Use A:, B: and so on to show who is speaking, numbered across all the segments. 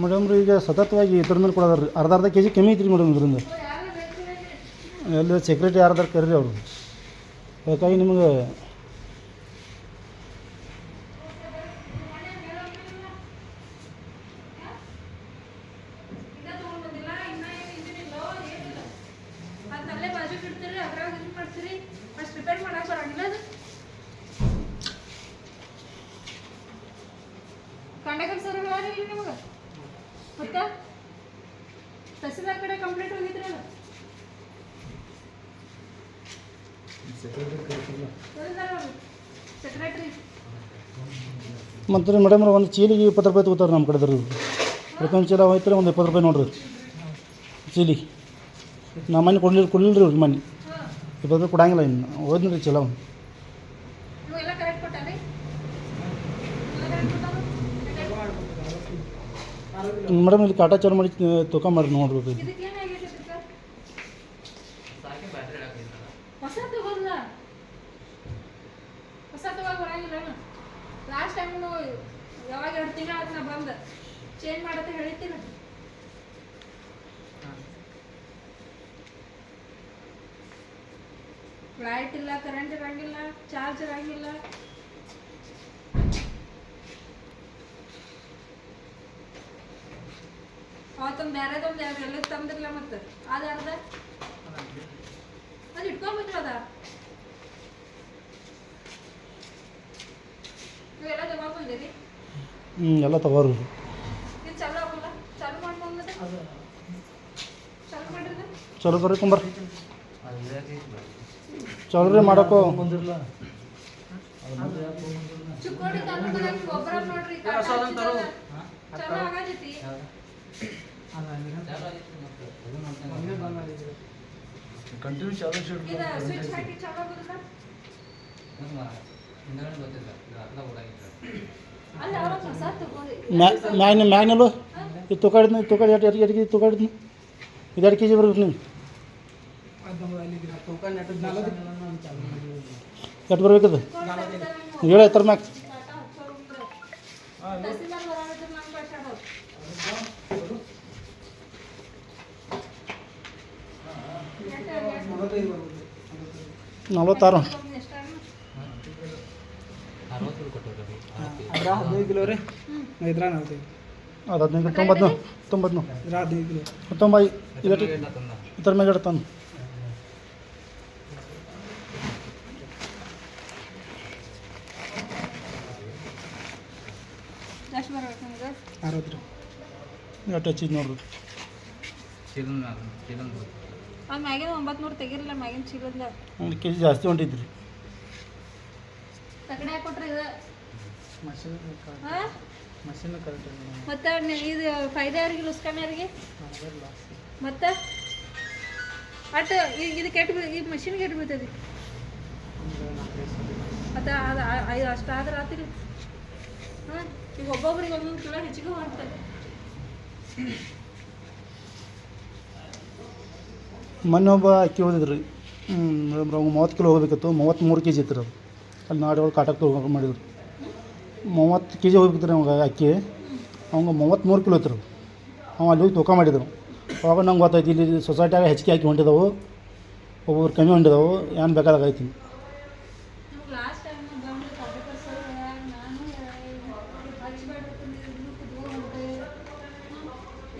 A: Madam ರೀ ಈಗ ಸತತವಾಗಿ ಇದ್ರ ಮೇಲೆ ಕೊಡೋದಾರ ರೀ ಅರ್ಧ ಕೆ ಜಿ ಕಮ್ಮಿ ಐತ್ರಿ ಮೇಡಮ್ ಇದರಿಂದ ಎಲ್ಲ ಸೆಕ್ರೆಟ್ರಿ ಯಾರ್ದಾರ ಕರೀರಿ ಅವರು ಅದಕ್ಕಾಗಿ ನಿಮಗೆ
B: ಕಂಡಕ್ಟರ್ ಸರ್ ನಿಮಗೆ ಮತ್ತೆ ತಹಸೀಲ್ದಾರ್ ಕಡೆ ಕಂಪ್ಲೇಂಟ್ ಹೋಗಿದ್ರಿ ಅಲ್ಲ ಸೆಕ್ರೆಟರಿ
A: ಮತ್ತು ರೀ ಮೇಡಮ್ ಒಂದು ಚೀಲಿಗೆ 20 ರೂಪಾಯಿ ತಗೋತಾರೆ ನಮ್ಮ ಕಡೆ ಪ್ರಪಂಚ ಚೀಲ ಹೋಯ್ತು ಒಂದು 20 ರೂಪಾಯಿ ನೋಡ್ರಿ ಚೀಲಿ ನಮ್ಮ ಮನೆ ಕೊಡಲಿಲ್ಲ ರೀ ಅವ್ರ ಮನೆ 20 ರೂಪಾಯಿ ಕೊಡಂಗಿಲ್ಲ ಇನ್ನು ಹೋದ್ನಿ ರೀ ಚೀಲ ಅವ್ನು
B: ಎಲ್ಲ ಕರೆಕ್ಟ್ ಕೊಟ್ಟಾರಿ
A: ಮೇಡಮ್ ಇಲ್ಲಿ ಕಾಟಾ ಚಾಲು ಮಾಡಿ ತೂಕ ಮಾಡಿ ನೋಡ್ರಿ
B: ಇದಕ್ಕೆ ಏನಾಗೈತೆ ಸರ್ ಹೊಸ ತಗೋಲ್ಲ ಹೊಸ ತಗೋಕ್ ಬರಂಗಿಲ್ಲ ಲಾಸ್ಟ್ ಟೈಮ್ ಯಾವಾಗ 2 ತಿಂಗಳು ಅದನ್ನ ಬಂದು ಚೇಂಜ್ ಮಾಡತ್ತೆ ಹೇಳಿರ್ತೀರ ಲೈಟ್ ಇಲ್ಲ ಕರೆಂಟ್ ಇರಂಗಿಲ್ಲ ಚಾರ್ಜ್ ಇರಂಗಿಲ್ಲ ಅವತ್ತೊಂದು ಬೇರೆದೊಂದು ಎಲ್ಲ ತಂದಿರಲ್ಲ ಮತ್ತೆ ಅದು ಅರ್ಧ ಅದು ಇಟ್ಕೊಂಡ್ಬಿಟ್ರು ಅದ ನೀವೆಲ್ಲ ತಗೊಂಡ್ಬಂದಿರಿ
A: ಎಲ್ಲ ತಗೋರಿ
B: ಇದು ಚಾಲು ಆಗಲ್ಲ ಚಾಲು ಮಾಡ್ಕೊಂಡ್ಬಂದ್ರೆ ಚಾಲು ಮಾಡಿದ್ರೆ
A: ಚಲೋ ಬರ್ರಿ ಕುಂಬರ್ರಿ ಚಲೋ ರೀ ಮಾಡೋಕ್ಕೋ
B: ಚಿಕ್ಕೋಡಿ ತಾಲೂಕದಾಗ ಗೊಬ್ಬರ ನೋಡ್ರಿ ಚಾಲು ಆಗತೈತಿ
C: ಕಂಟಿನ್ಯೂ ಚಾಲು
B: ಇದು ಸ್ವಿಚ್ ಹಾಕಿ ಚಾಲು ಆಗೋದಿಲ್ಲ ಅಲ್ಲ ಅವಾಗ ಹೊಸ ತಗೋರಿ
A: ಮ್ಯಾಗ್ನಲ್ಲು ಇದು ತೂಕ ಹಿಡಿದ್ನಿ ಎಟ್ಟಿಗೆ ತೂಕ ಹಿಡಿದ್ನಿ ಇದು 2 ಕೆ ಜಿ ಬರ್ಬೇಕು ನೀವು ಎಷ್ಟು ಬರ್ಬೇಕದು 7 ಎತ್ತರ ಮ್ಯಾಕ್
B: ತಹಸೀಲ್ದಾರ್ ಬರೋದಿದ್ರೆ ನಂಗೆ ಕಳ್ಸಾಡೋದು
A: 46
C: 15 ಕಿಲೋ ರೀ ಇದ್ರ
A: ಅದು 15 90 90
C: 15 ಕಿಲೋ
A: 90 ಇದ್ರ ಮ್ಯಾಗ ಇಡ್ತಾನೆ
B: ಎಷ್ಟು ಬರ್ಬೇಕು ನಮ್ಗೆ
C: 60 ರೀ
A: ಎಷ್ಟು ಹಚ್ಚಿದ್ ನೋಡ್ರಿ
B: ಅದು ಮ್ಯಾಗಿನ 900 ತೆಗಿರಲ್ಲ ಮ್ಯಾಗಿನ ಚೀಲದ
A: 1 ಕೆ ಜಿ ಜಾಸ್ತಿ ಹೊಂಟಿದ್ರಿ
B: ತಗಡೆ ಹಾಕೊಟ್ರಿ ಇದು
C: ಮಷೀನ್ ಕರೆಕ್ಟ್
B: ಮತ್ತೆ ಇದು ಫೈದೆ ಯಾರಿಗೆ ಲುಸ್ಕಾನ್ ಯಾರಿಗೆ ಮತ್ತೆ ಅಟ್ ಇದು ಕೆಟ್ಟು ಈ ಮಷಿನ್ಗೆ ಎಟ್ಟು ಬೀಳ್ತದೆ ಮತ್ತೆ ಅದು ಅಷ್ಟು ಆದ್ರೆ ಆತಿರಿ ಹಾಂ ಈಗ ಒಬ್ಬೊಬ್ರಿಗೆ ಒಂದೊಂದು ಕಿಲೋ ಹೆಚ್ಚಿಗೆ ಮಾಡ್ತಾರೆ
A: ಮೊನ್ನೆ ಒಬ್ಬ ಅಕ್ಕಿ ಹೋದಿದ್ರಿ 30 ಕಿಲೋ ಹೋಗ್ಬೇಕಿತ್ತು 33 ಕೆ ಜಿ ಇತ್ತು ಅದು ಅಲ್ಲಿ ನಾಡಿ ಒಳಗೆ ಕಾಟಕ್ಕೆ ತೊಗೊಂಡು ಮಾಡಿದ್ರು 30 ಕೆ ಜಿ ಹೋಗ್ಬೇಕಿತ್ತು ಅವಾಗ ಅಕ್ಕಿ ಅವಂಗೆ 33 ಕಿಲೋ ಇತ್ತು ಅವ ಅಲ್ಲಿ ಹೋಗಿ ತೂಕ ಮಾಡಿದ್ರು ಅವಾಗ ನಂಗೆ ಗೊತ್ತಾಯ್ತು ಇಲ್ಲಿ ಸೊಸೈಟಿಯಾಗ ಹೆಚ್ಚಿಗೆ ಹಾಕಿ ಹೊಂಟಿದವು ಒಬ್ಬೊಬ್ರು ಕಮ್ಮಿ ಹೊಂಟಿದವು ಏನು ಬೇಕಾದಾಗ ಆಯ್ತು
B: ಲಾಸ್ಟ್ ಟೈಮ್ ಬಂದು ಕಂಡಕ್ಟರ್ ಸರ್ ನಾನು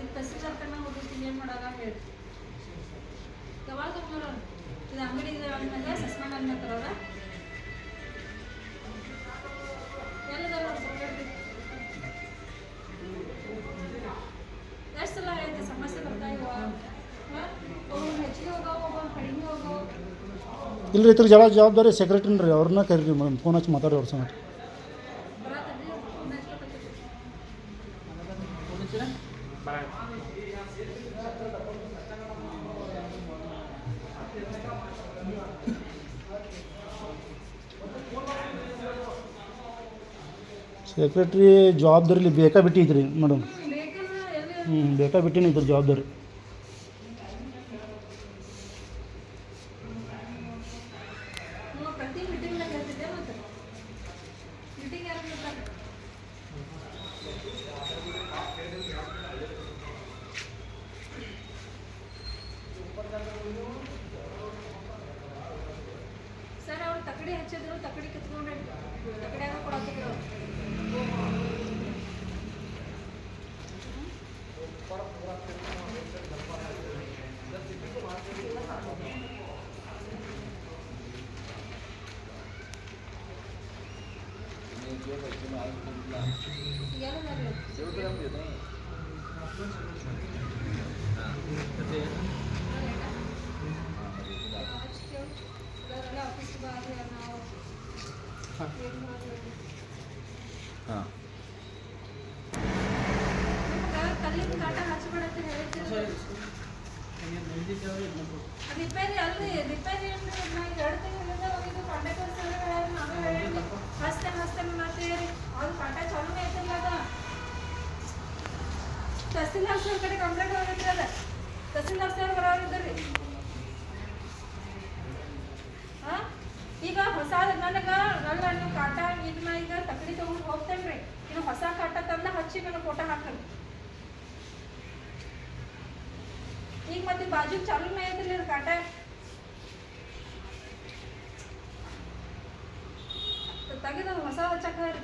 B: ಇದು ತಹಸೀಲ್ದಾರ್ ಕಣ್ಣ ಹೋಗಿರ್ತೀನಿ ಏನು ಮಾಡೋದ ಹೇಳಿ ಯಾವಾಗ ತಗೊಂಡ್ರ ಇದು ಅಂಗಡಿ ಆದ್ಮೇಲೆ ಸಸ್ಮಾನ್ ಆದ್ಮೇಲೆ ಅವ್ರ ಎಲ್ಲದಾರ ಎಷ್ಟು ಸಲ ಐತೆ ಸಮಸ್ಯೆ ಬರ್ತಾ ಇವ ಒಬ್ಬರು ಹೆಚ್ಚಿಗೆ ಹೋಗೋ ಒಬ್ಬರು ಕಡಿಮೆ ಹೋಗೋ
A: ಇಲ್ಲರಿ ಇದ್ರ ಜವಾಬ್ದಾರಿ ಸೆಕ್ರೆಟ್ರಿನ ರೀ ಅವ್ರನ್ನ ಕರೀರಿ ಮೇಡಮ್ ಫೋನ್ ಹಚ್ಚಿ ಮಾತಾಡಿ ಅವ್ರ ಸಂಗಟ ಸೆಕ್ರೆಟ್ರಿ ಜವಾಬ್ದಾರಿಲಿ ಬೇಕಾ ಬಿಟ್ಟಿದ್ರಿ ಮೇಡಮ್.
B: ಬೇಕಲ್ಲ ಎಲ್ಲಿ
A: ಬೇಕಾ ಬಿಟ್ಟಿನಿ ಇದ್ರ ಜವಾಬ್ದಾರಿ.
B: ನೀವು ಪ್ರತಿ ಮೀಟಿಂಗ್ನಾಗ ಹೇಳ್ತಿದ್ದೆ ಮತ್ತೆ ಮೀಟಿಂಗ್ ಯಾರು ಮಾಡ್ತಾರೆ? ಸರ್ ಅವ್ರು ತಕಡಿ ಹಚ್ಚಿದ್ರು, ತಕಡಿ ಕಿತ್ಕೊಂಡ್ರೆ ತಕಡಿಯಾಗ ಕೊಡತ್ತಿದ್ರು. ಕಲ್ಲಿನ ಕಾಟ ಹಚ್ಬಿಡತ್ತೆ ಹೇಳ್ತೀರಿ. ರಿಪೇರಿ ಅಲ್ರಿ, ರಿಪೇರಿ ಅಂದ್ರೆ ನಾ 2 ತಿಂಗಳಿಂದ ಹೋಗಿದ್ದು ಕಾಂಟ್ರಾಕ್ಟರ್ ಸರ್ ನಾವೇ ಹೇಳಿ ಹಸ್ತೇನೆ ಮಾಡ್ತೀವಿ. ಅವ್ರು ಕಾಟ ಚಾಲೂ ಐತಿಲ್ಲ ಅದ. ತಹಸೀಲ್ದಾರ್ ಸರ್ ಕಡೆ ಕಂಪ್ಲೇಂಟ್ ಹೋಗಿದ್ರಿ ಅದ. ತಹಸೀಲ್ದಾರ್ ಸರ್ ಬರೋರಿದ್ರಿ. ಹಾಂ ಈಗ ಹೊಸ ನನಗೆ ನೀವು ಕಾಟ ಇದು ನಾ ಈಗ ತಕಡಿ ತೊಗೊಂಡು ಹೋಗ್ತೇನೆ ರೀ. ಇನ್ನು ಹೊಸ ಕಾಟ ತಂದ ಹಚ್ಚಿ ನನಗೆ ಫೋಟೋ ಹಾಕಲ್ಲ. ಈಗ ಮತ್ತೆ ಬಾಜು ಚಾಲೂ ಐತಿಲ್ಲ ಅದು ಕಾಟ. ತೆಗೆದು ಹೊಸ ಹಚ್ಚಕ್ಕ ರೀ.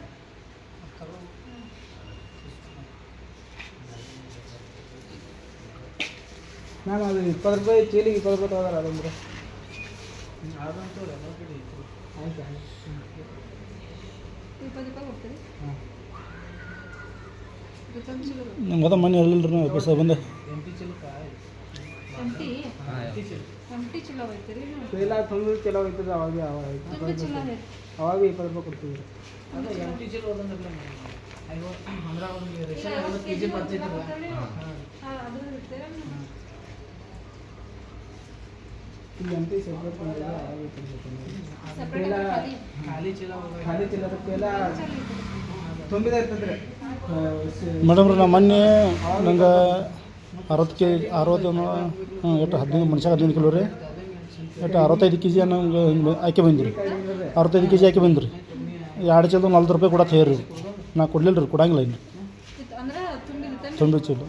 C: ಮ್ಯಾಮ್ ಅದು 20 ರೂಪಾಯಿ ಚೀಲಿಗೆ 20 ರೂಪಾಯಿ ತೊಗೊಳಾರ ಅದಂದ್ರೆ
A: ಅದಂತೂ
C: ಆಯ್ತು
B: 20 ರೂಪಾಯಿ ಕೊಡ್ತೀರಿ.
C: ಹಾಂ
A: ನಂಗೆ ಅದ ಮನೆ ಇರಲಿಲ್ಲ ರೀ. ವಾಪಸ್ ಬಂದೆ.
C: ಎಂಟಿ ಚೀಲಕ್ಕೆ
B: ಎಂಟಿ ಚಲೋ ಐತ್ರಿ ನೀವು.
C: ಪೈಲ ತುಂಬ ಚಲೋ ಹೋಯ್ತದ ಅವಾಗ
B: ತುಂಬ ಚಲೋ ಐತಿ.
C: ಅವಾಗ 20 ರೂಪಾಯಿ ಕೊಡ್ತೀವಿ. ಅದೇ ಎಂಟಿ ಚೀಲ ಹೋದಂದ್ರೆ ಅಂದ್ರೆ ಒಂದು ರೇಷನ್ 50 kg ಬರ್ತಿದ್ರು.
B: ಹಾಂ ಅದು ಇಡ್ತೀರಾ ನೀವು?
C: ಈಗ ಎಂಟಿ ಸೆಪ್ರೇಟ್ ಮಾಡಿದ್ರೆ ಅವಾಗ
B: ಸಪ್ರೇಟ್
C: ಖಾಲಿ ಚೀಲ ಪೈಲ ತುಂಬಿದ ಇರ್ತದ್ರಿ.
A: ಮೇಡಮ್ ರೀ, ನಾ ಮೊನ್ನೆ ನಂಗೆ 60 ಎಷ್ಟು 15 ಕಿಲೋ ರೀ. ಎಷ್ಟು 65 kg ನಂಗೆ ಹಿಂಗೆ ಆಕೆ ಬಂದಿರಿ. 65 kg ಆಕೆ ಬಂದ್ರಿ. 2 ಚೀಲ 40 ರೂಪಾಯಿ ಕೊಡತ್ತೆ ಹೇಳ್ರಿ. ನಾ ಕೊಡಲಿಲ್ಲ ರೀ, ಕೊಡಂಗಿಲ್ಲ ಇನ್ನು
B: ಅಂದ್ರೆ ತುಂಬಿರುತ್ತೆ.
A: ತುಂಬ ಚೀಲ